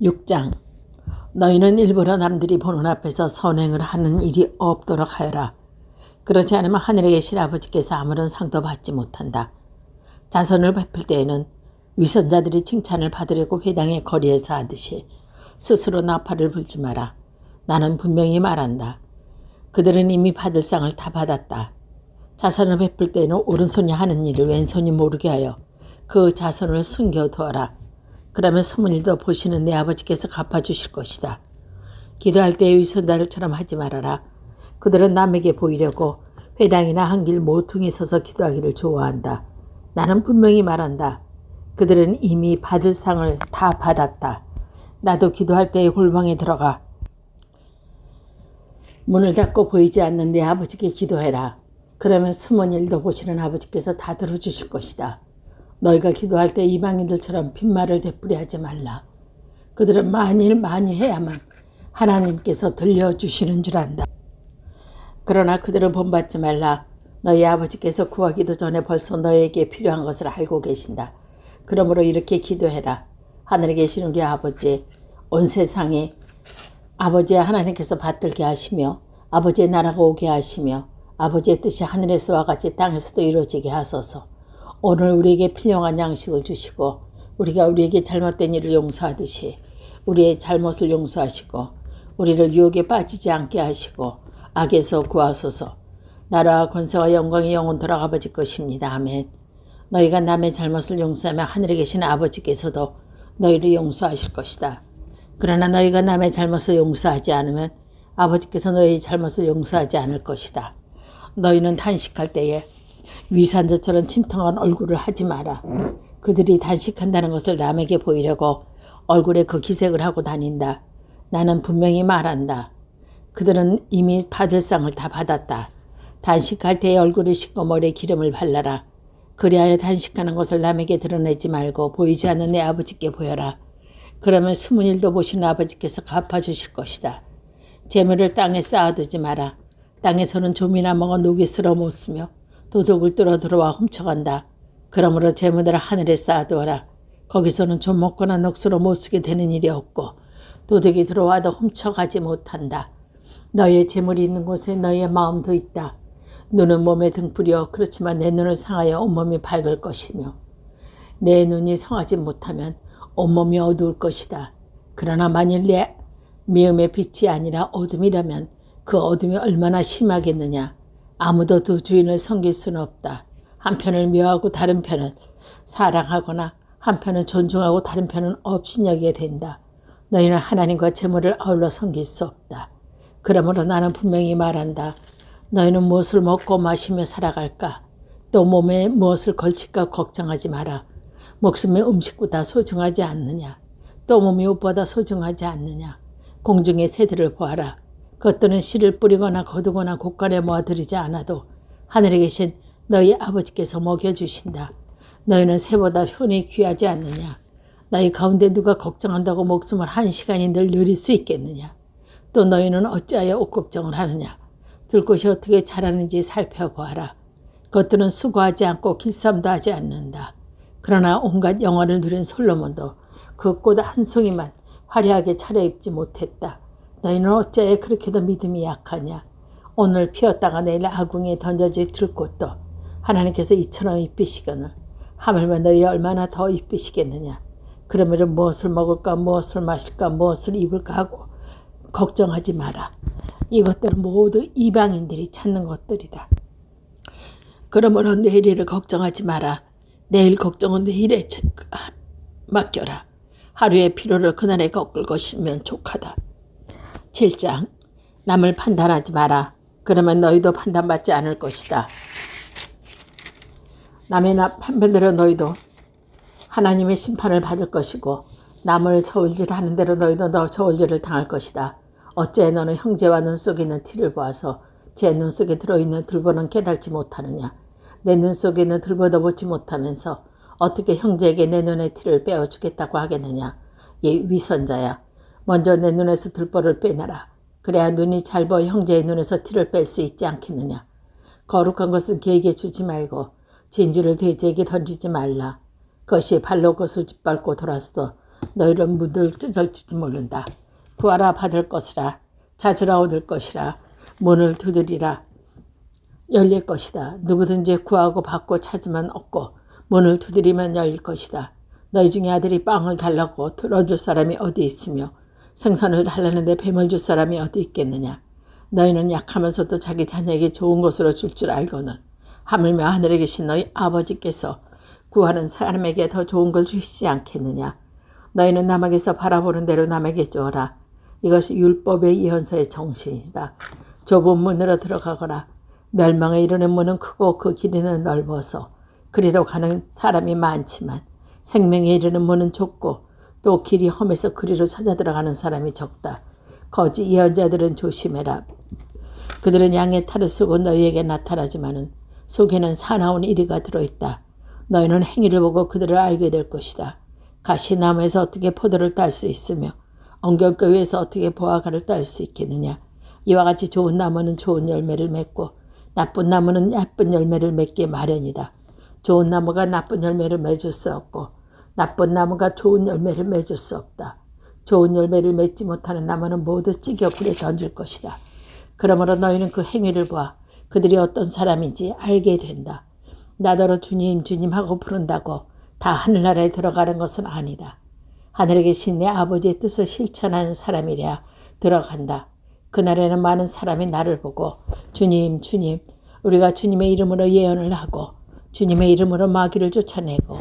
6장. 너희는 일부러 남들이 보는 앞에서 선행을 하는 일이 없도록 하여라. 그렇지 않으면 하늘에 계신 아버지께서 아무런 상도 받지 못한다. 자선을 베풀 때에는 위선자들이 칭찬을 받으려고 회당의 거리에서 하듯이 스스로 나팔을 불지 마라. 나는 분명히 말한다. 그들은 이미 받을 상을 다 받았다. 자선을 베풀 때에는 오른손이 하는 일을 왼손이 모르게 하여 그 자선을 숨겨두어라. 그러면 숨은 일도 보시는 내 아버지께서 갚아주실 것이다. 기도할 때에 위선자들처럼 하지 말아라. 그들은 남에게 보이려고 회당이나 한길 모퉁이 서서 기도하기를 좋아한다. 나는 분명히 말한다. 그들은 이미 받을 상을 다 받았다. 나도 기도할 때에 골방에 들어가 문을 닫고 보이지 않는 내 아버지께 기도해라. 그러면 숨은 일도 보시는 아버지께서 다 들어주실 것이다. 너희가 기도할 때 이방인들처럼 빈말을 되풀이하지 말라. 그들은 많이 해야만 하나님께서 들려주시는 줄 안다. 그러나 그들은 본받지 말라. 너희 아버지께서 구하기도 전에 벌써 너희에게 필요한 것을 알고 계신다. 그러므로 이렇게 기도해라. 하늘에 계신 우리 아버지, 온 세상에 아버지의 하나님께서 받들게 하시며 아버지의 나라가 오게 하시며 아버지의 뜻이 하늘에서와 같이 땅에서도 이루어지게 하소서. 오늘 우리에게 필요한 양식을 주시고 우리가 우리에게 잘못된 일을 용서하듯이 우리의 잘못을 용서하시고 우리를 유혹에 빠지지 않게 하시고 악에서 구하소서. 나라와 권세와 영광이 영원토록 아버지 것입니다. 아멘. 너희가 남의 잘못을 용서하면 하늘에 계신 아버지께서도 너희를 용서하실 것이다. 그러나 너희가 남의 잘못을 용서하지 않으면 아버지께서 너희의 잘못을 용서하지 않을 것이다. 너희는 단식할 때에 위선자처럼 침통한 얼굴을 하지 마라. 그들이 단식한다는 것을 남에게 보이려고 얼굴에 그 기색을 하고 다닌다. 나는 분명히 말한다. 그들은 이미 받을 상을 다 받았다. 단식할 때에 얼굴을 씻고 머리에 기름을 발라라. 그리하여 단식하는 것을 남에게 드러내지 말고 보이지 않는 내 아버지께 보여라. 그러면 숨은 일도 보시는 아버지께서 갚아주실 것이다. 재물을 땅에 쌓아두지 마라. 땅에서는 좀이나 먹어 녹이 쓸어 못 쓰며 도둑을 뚫어 들어와 훔쳐간다. 그러므로 재물을 하늘에 쌓아두어라. 거기서는 좀 먹거나 녹슬어 못 쓰게 되는 일이 없고 도둑이 들어와도 훔쳐가지 못한다. 너희의 재물이 있는 곳에 너희의 마음도 있다. 눈은 몸의 등불이여 그렇지만 내 눈을 상하여 온몸이 밝을 것이며 내 눈이 성하지 못하면 온몸이 어두울 것이다. 그러나 만일 내 미음의 빛이 아니라 어둠이라면 그 어둠이 얼마나 심하겠느냐. 아무도 두 주인을 섬길 수는 없다. 한편을 미워하고 다른 편은 사랑하거나 한편은 존중하고 다른 편은 업신여기게 된다. 너희는 하나님과 재물을 아울러 섬길 수 없다. 그러므로 나는 분명히 말한다. 너희는 무엇을 먹고 마시며 살아갈까? 또 몸에 무엇을 걸칠까 걱정하지 마라. 목숨의 음식보다 소중하지 않느냐? 또 몸이 옷보다 소중하지 않느냐? 공중의 새들을 보아라. 그것들은 씨를 뿌리거나 거두거나 곳간에 모아들이지 않아도 하늘에 계신 너희 아버지께서 먹여주신다. 너희는 새보다 흔히 귀하지 않느냐? 너희 가운데 누가 걱정한다고 목숨을 한 시간이 늘 누릴 수 있겠느냐? 또 너희는 어찌하여 옷 걱정을 하느냐? 들꽃이 어떻게 자라는지 살펴보아라. 그것들은 수고하지 않고 길쌈도 하지 않는다. 그러나 온갖 영화를 누린 솔로몬도 그 꽃 한 송이만 화려하게 차려입지 못했다. 너희는 어찌하여 그렇게도 믿음이 약하냐? 오늘 피었다가 내일 아궁이에 던져질 들꽃도 하나님께서 이처럼 입히시거늘 하물며 너희 얼마나 더 입히시겠느냐? 그러므로 무엇을 먹을까 무엇을 마실까 무엇을 입을까 하고 걱정하지 마라. 이것들은 모두 이방인들이 찾는 것들이다. 그러므로 내일을 걱정하지 마라. 내일 걱정은 내일에 맡겨라. 하루의 피로를 그날에 꺾을 것이면 족하다. 7장. 남을 판단하지 마라. 그러면 너희도 판단받지 않을 것이다. 남의 판단대로 너희도 하나님의 심판을 받을 것이고 남을 저울질하는 대로 너희도 너 저울질을 당할 것이다. 어째 너는 형제와 눈 속에 있는 티를 보아서 제 눈 속에 들어있는 들보는 깨달지 못하느냐? 내 눈 속에 있는 들보도 보지 못하면서 어떻게 형제에게 내 눈의 티를 빼어주겠다고 하겠느냐? 이 위선자야. 먼저 내 눈에서 들보를 빼내라. 그래야 눈이 잘 보여 형제의 눈에서 티를 뺄 수 있지 않겠느냐? 거룩한 것은 개에게 주지 말고 진주를 돼지에게 던지지 말라. 그것이 발로 그것을 짓밟고 돌았어 너희를 문을 뜯을지도 모른다. 구하라 받을 것이라. 찾으라 얻을 것이라. 문을 두드리라 열릴 것이다. 누구든지 구하고 받고 찾으면 얻고 문을 두드리면 열릴 것이다. 너희 중에 아들이 빵을 달라고 들어줄 사람이 어디 있으며 생선을 달라는데 뱀을 줄 사람이 어디 있겠느냐. 너희는 약하면서도 자기 자녀에게 좋은 것으로 줄 줄 알거늘 하물며 하늘에 계신 너희 아버지께서 구하는 사람에게 더 좋은 걸 주시지 않겠느냐. 너희는 남에게서 바라보는 대로 남에게 주어라. 이것이 율법의 예언서의 정신이다. 좁은 문으로 들어가거라. 멸망에 이르는 문은 크고 그 길이는 넓어서 그리로 가는 사람이 많지만 생명에 이르는 문은 좁고 또 길이 험해서 그리로 찾아 들어가는 사람이 적다. 거짓 예언자들은 조심해라. 그들은 양의 탈을 쓰고 너희에게 나타나지만은 속에는 사나운 이리가 들어있다. 너희는 행위를 보고 그들을 알게 될 것이다. 가시나무에서 어떻게 포도를 딸 수 있으며 엉겅퀴 위에서 어떻게 보아가를 딸 수 있겠느냐. 이와 같이 좋은 나무는 좋은 열매를 맺고 나쁜 나무는 나쁜 열매를 맺기 마련이다. 좋은 나무가 나쁜 열매를 맺을 수 없고 나쁜 나무가 좋은 열매를 맺을 수 없다. 좋은 열매를 맺지 못하는 나무는 모두 찢겨 불에 던질 것이다. 그러므로 너희는 그 행위를 봐 그들이 어떤 사람인지 알게 된다. 나더러 주님 주님 하고 부른다고 다 하늘나라에 들어가는 것은 아니다. 하늘에 계신 내 아버지의 뜻을 실천하는 사람이랴 들어간다. 그날에는 많은 사람이 나를 보고 주님 주님 우리가 주님의 이름으로 예언을 하고 주님의 이름으로 마귀를 쫓아내고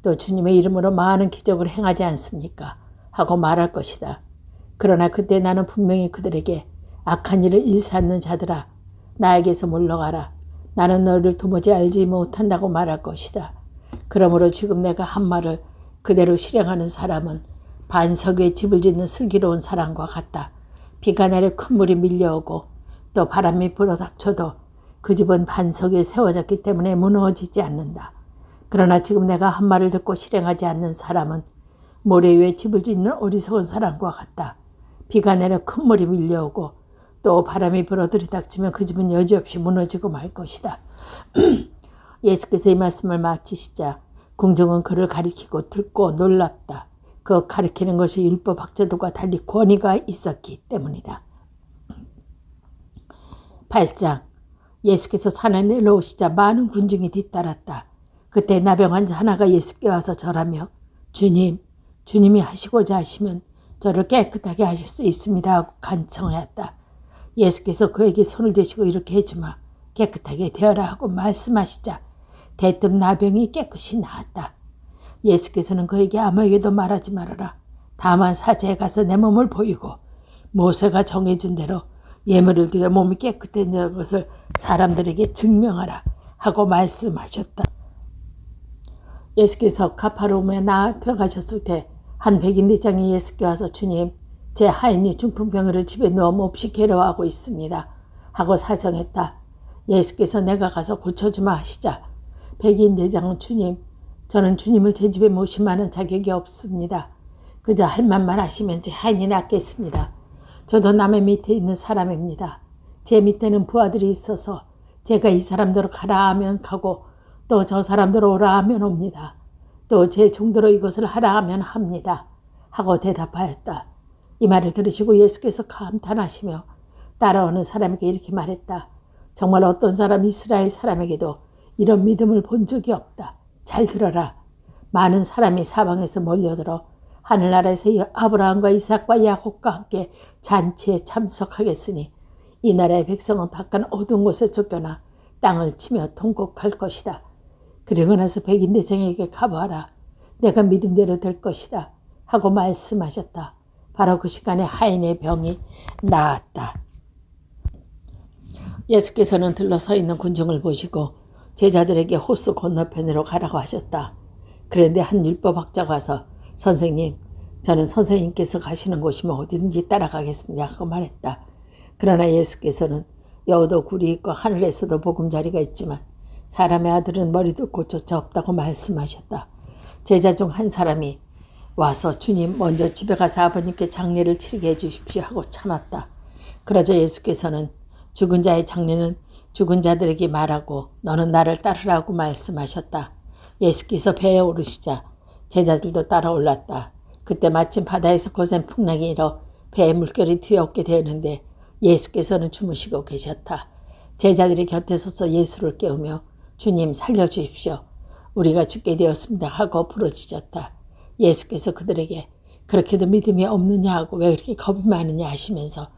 또 주님의 이름으로 많은 기적을 행하지 않습니까? 하고 말할 것이다. 그러나 그때 나는 분명히 그들에게 악한 일을 일삼는 자들아 나에게서 물러가라. 나는 너희를 도무지 알지 못한다고 말할 것이다. 그러므로 지금 내가 한 말을 그대로 실행하는 사람은 반석 위에 집을 짓는 슬기로운 사람과 같다. 비가 내려 큰 물이 밀려오고 또 바람이 불어닥쳐도 그 집은 반석 위에 세워졌기 때문에 무너지지 않는다. 그러나 지금 내가 한 말을 듣고 실행하지 않는 사람은 모래 위에 집을 짓는 어리석은 사람과 같다. 비가 내려 큰 물이 밀려오고 또 바람이 불어 들이닥치면 그 집은 여지없이 무너지고 말 것이다. 예수께서 이 말씀을 마치시자 궁정은 그를 가리키고 듣고 놀랍다. 그 가리키는 것이 율법 학자들과 달리 권위가 있었기 때문이다. 8장 예수께서 산에 내려오시자 많은 군중이 뒤따랐다. 그때 나병 환자 하나가 예수께 와서 절하며 주님, 주님이 하시고자 하시면 저를 깨끗하게 하실 수 있습니다 하고 간청하였다. 예수께서 그에게 손을 대시고 이렇게 해주마 깨끗하게 되어라 하고 말씀하시자 대뜸 나병이 깨끗이 나았다. 예수께서는 그에게 아무에게도 말하지 말아라. 다만 사제에 가서 내 몸을 보이고 모세가 정해준 대로 예물을 드려 몸이 깨끗해진 것을 사람들에게 증명하라 하고 말씀하셨다. 예수께서 가파르움에 들어가셨을 때 한 백인 대장이 예수께 와서 주님, 제 하인이 중풍병으로 집에 누워 몹시 괴로워하고 있습니다 하고 사정했다. 예수께서 내가 가서 고쳐주마 하시자 백인 대장은 주님, 저는 주님을 제 집에 모실 만한 자격이 없습니다. 그저 할 말만 하시면 제 하인이 낫겠습니다. 저도 남의 밑에 있는 사람입니다. 제 밑에는 부하들이 있어서 제가 이 사람대로 가라 하면 가고 또 저 사람대로 오라 하면 옵니다. 또 제 정도로 이것을 하라 하면 합니다. 하고 대답하였다. 이 말을 들으시고 예수께서 감탄하시며 따라오는 사람에게 이렇게 말했다. 정말 어떤 사람 이스라엘 사람에게도 이런 믿음을 본 적이 없다. 잘 들어라. 많은 사람이 사방에서 몰려들어 하늘나라에서 아브라함과 이삭과 야곱과 함께 잔치에 참석하겠으니 이 나라의 백성은 바깥 어두운 곳에 쫓겨나 땅을 치며 통곡할 것이다. 그리고 나서 백인 대장에게 가보아라. 내가 믿음대로 될 것이다. 하고 말씀하셨다. 바로 그 시간에 하인의 병이 나았다. 예수께서는 들러서 있는 군중을 보시고 제자들에게 호수 건너편으로 가라고 하셨다. 그런데 한 율법학자가 와서 선생님, 저는 선생님께서 가시는 곳이면 어디든지 따라가겠습니다 하고 말했다. 그러나 예수께서는 여우도 굴이 있고 하늘에서도 보금자리가 있지만 사람의 아들은 머리도 꽃조차 없다고 말씀하셨다. 제자 중 한 사람이 와서 주님 먼저 집에 가서 아버님께 장례를 치르게 해주십시오 하고 참았다. 그러자 예수께서는 죽은 자의 장례는 죽은 자들에게 말하고 너는 나를 따르라고 말씀하셨다. 예수께서 배에 오르시자 제자들도 따라 올랐다. 그때 마침 바다에서 거센 풍랑이 일어 배에 물결이 뒤엎게 되었는데 예수께서는 주무시고 계셨다. 제자들이 곁에 서서 예수를 깨우며 주님 살려주십시오. 우리가 죽게 되었습니다 하고 부르짖었다. 예수께서 그들에게 그렇게도 믿음이 없느냐 하고 왜 그렇게 겁이 많으냐 하시면서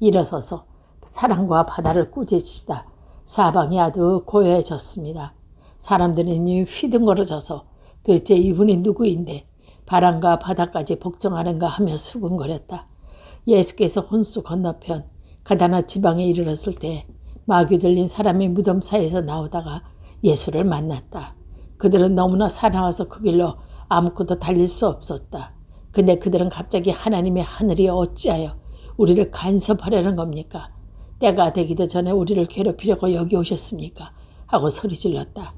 일어서서 사람과 바다를 꾸짖으시다 사방이 아주 고요해졌습니다. 사람들은 이미 휘둥그러져서 도대체 이분이 누구인데 바람과 바다까지 복종하는가 하며 수군거렸다. 예수께서 혼수 건너편 가다나 지방에 이르렀을 때 마귀 들린 사람이 무덤 사이에서 나오다가 예수를 만났다. 그들은 너무나 사나워서 그 길로 아무것도 달릴 수 없었다. 근데 그들은 갑자기 하나님의 하늘이 어찌하여 우리를 간섭하려는 겁니까? 때가 되기도 전에 우리를 괴롭히려고 여기 오셨습니까? 하고 소리질렀다.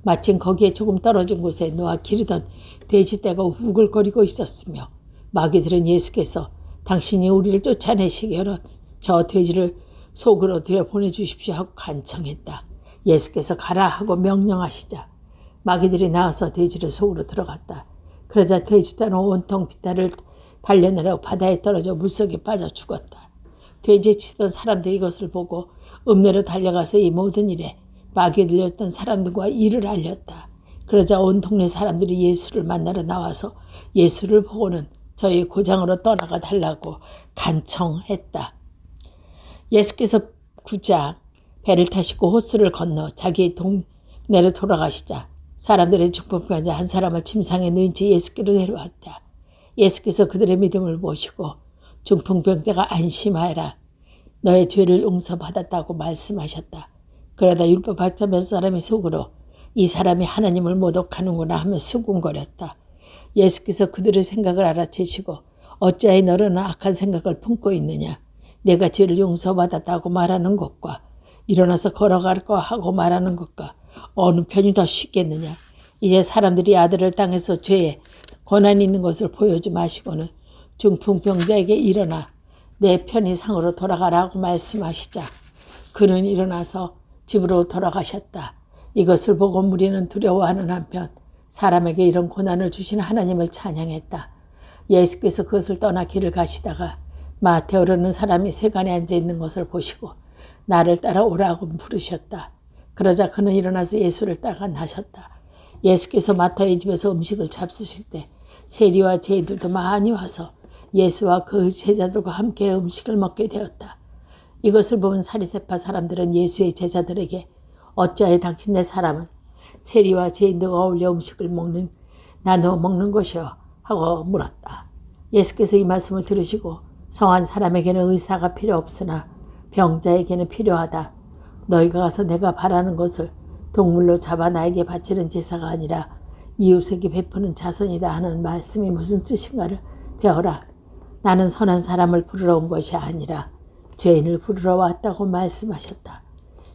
마침 거기에 조금 떨어진 곳에 노아 기르던 돼지떼가 우글거리고 있었으며 마귀들은 예수께서 당신이 우리를 쫓아내시기로 저 돼지를 속으로 들여보내주십시오 하고 간청했다. 예수께서 가라 하고 명령하시자 마귀들이 나와서 돼지를 속으로 들어갔다. 그러자 돼지떼는 온통 빗다를 달려내려 바다에 떨어져 물속에 빠져 죽었다. 돼지 치던 사람들이 이것을 보고 읍내로 달려가서 이 모든 일에 마귀에 들렸던 사람들과 이를 알렸다. 그러자 온 동네 사람들이 예수를 만나러 나와서 예수를 보고는 저희 고장으로 떠나가 달라고 간청했다. 예수께서 굳이 배를 타시고 호수를 건너 자기 동네로 돌아가시자 사람들의 중풍병자 한 사람을 침상에 누인 채 예수께로 데려왔다. 예수께서 그들의 믿음을 보시고 중풍병자가 안심하여라. 너의 죄를 용서받았다고 말씀하셨다. 그러다 율법학자 몇 사람이 속으로 이 사람이 하나님을 모독하는구나 하며 수군거렸다. 예수께서 그들의 생각을 알아채시고 어찌하여 너는 악한 생각을 품고 있느냐. 내가 죄를 용서받았다고 말하는 것과 일어나서 걸어갈까 하고 말하는 것과 어느 편이 더 쉽겠느냐. 이제 사람들이 아들을 땅에서 죄에 고난이 있는 것을 보여주 마시고는 중풍병자에게 일어나 내 편의상으로 돌아가라고 말씀하시자 그는 일어나서 집으로 돌아가셨다. 이것을 보고 무리는 두려워하는 한편 사람에게 이런 고난을 주신 하나님을 찬양했다. 예수께서 그것을 떠나 길을 가시다가 마테오라는 사람이 세간에 앉아 있는 것을 보시고 나를 따라 오라고 부르셨다. 그러자 그는 일어나서 예수를 따라 나셨다. 예수께서 마타의 집에서 음식을 잡수실 때 세리와 죄인들도 많이 와서 예수와 그 제자들과 함께 음식을 먹게 되었다. 이것을 보면 사리새파 사람들은 예수의 제자들에게 어찌하여 당신네 사람은 세리와 죄인들과 어울려 음식을 나누어 먹는 것이요? 하고 물었다. 예수께서 이 말씀을 들으시고 성한 사람에게는 의사가 필요 없으나 병자에게는 필요하다. 너희가 가서 내가 바라는 것을 동물로 잡아 나에게 바치는 제사가 아니라 이웃에게 베푸는 자선이다 하는 말씀이 무슨 뜻인가를 배워라. 나는 선한 사람을 부르러 온 것이 아니라 죄인을 부르러 왔다고 말씀하셨다.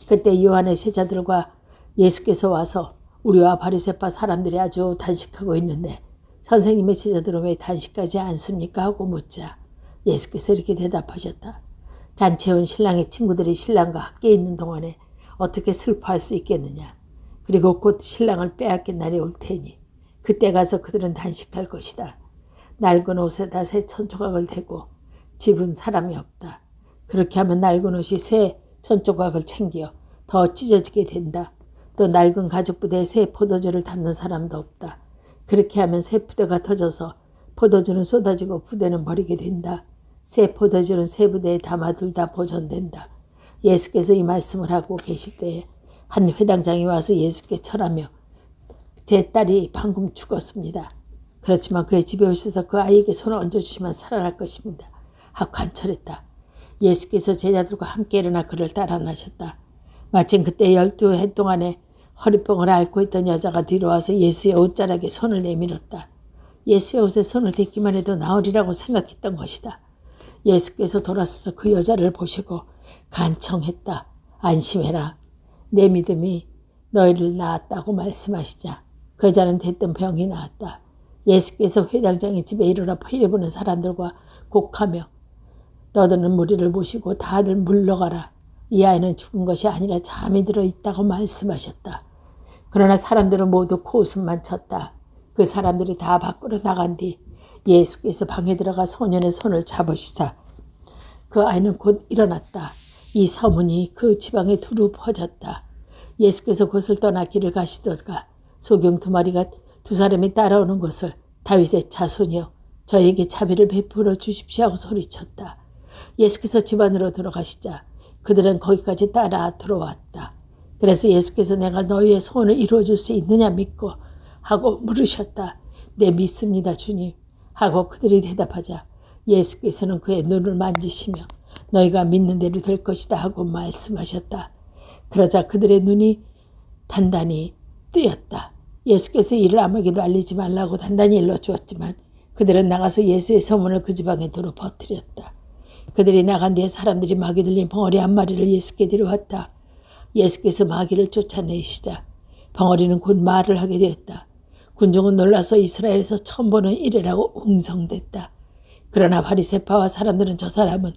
그때 요한의 제자들과 예수께서 와서 우리와 바리새파 사람들이 아주 단식하고 있는데 선생님의 제자들은 왜 단식하지 않습니까? 하고 묻자 예수께서 이렇게 대답하셨다. 잔치에 온 신랑의 친구들이 신랑과 함께 있는 동안에 어떻게 슬퍼할 수 있겠느냐. 그리고 곧 신랑을 빼앗긴 날이 올 테니 그때 가서 그들은 단식할 것이다. 낡은 옷에다 새 천조각을 대고 집은 사람이 없다. 그렇게 하면 낡은 옷이 새 천조각을 챙겨 더 찢어지게 된다. 또 낡은 가죽부대에 새 포도주를 담는 사람도 없다. 그렇게 하면 새 부대가 터져서 포도주는 쏟아지고 부대는 버리게 된다. 새 포도주는 새 부대에 담아둘 다 보존된다. 예수께서 이 말씀을 하고 계실 때에 한 회당장이 와서 예수께 절하며 제 딸이 방금 죽었습니다. 그렇지만 그의 집에 오셔서 그 아이에게 손을 얹어주시면 살아날 것입니다. 하고 간철했다. 예수께서 제자들과 함께 일어나 그를 따라 나셨다. 마침 그때 12해 동안에 허리병을 앓고 있던 여자가 뒤로 와서 예수의 옷자락에 손을 내밀었다. 예수의 옷에 손을 댔기만 해도 나으리라고 생각했던 것이다. 예수께서 돌아서서 그 여자를 보시고 간청했다. 안심해라. 내 믿음이 너희를 낳았다고 말씀하시자 그 여자는 됐던 병이 나았다. 예수께서 회당장의 집에 이르러 피를 보는 사람들과 곡하며 떠드는 무리를 모시고 다들 물러가라. 이 아이는 죽은 것이 아니라 잠이 들어 있다고 말씀하셨다. 그러나 사람들은 모두 코웃음만 쳤다. 그 사람들이 다 밖으로 나간 뒤 예수께서 방에 들어가 소년의 손을 잡으시사 그 아이는 곧 일어났다. 이 서문이 그 지방에 두루 퍼졌다. 예수께서 그것을 떠나 길을 가시다가 소경 두 마리가 두 사람이 따라오는 것을 다윗의 자손이여 저에게 자비를 베풀어 주십시오 하고 소리쳤다. 예수께서 집 안으로 들어가시자 그들은 거기까지 따라 들어왔다. 그래서 예수께서 내가 너희의 소원을 이루어줄 수 있느냐 믿고 하고 물으셨다. 네 믿습니다 주님 하고 그들이 대답하자 예수께서는 그의 눈을 만지시며 너희가 믿는 대로 될 것이다 하고 말씀하셨다. 그러자 그들의 눈이 단단히 뜨였다. 예수께서 이를 아무에게도 알리지 말라고 단단히 일러주었지만 그들은 나가서 예수의 소문을 그 지방에 도로 퍼뜨렸다. 그들이 나간 뒤에 사람들이 마귀 들린 벙어리 한 마리를 예수께 데려왔다. 예수께서 마귀를 쫓아내시자 벙어리는 곧 말을 하게 되었다. 군중은 놀라서 이스라엘에서 처음 보는 이래라고 웅성댔다. 그러나 바리새파와 사람들은 저 사람은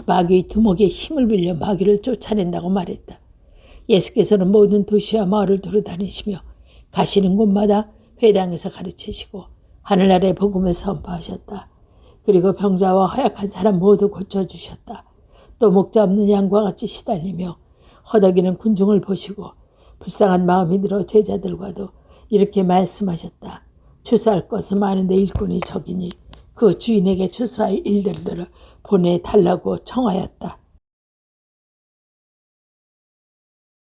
마귀의 두목에 힘을 빌려 마귀를 쫓아낸다고 말했다. 예수께서는 모든 도시와 마을을 돌아다니시며 가시는 곳마다 회당에서 가르치시고 하늘나라의 복음을 선포하셨다. 그리고 병자와 허약한 사람 모두 고쳐주셨다. 또 목자 없는 양과 같이 시달리며 허덕이는 군중을 보시고 불쌍한 마음이 들어 제자들과도 이렇게 말씀하셨다. 추수할 것은 많은데 일꾼이 적이니 그 주인에게 추수할 일들을 보내달라고 청하였다.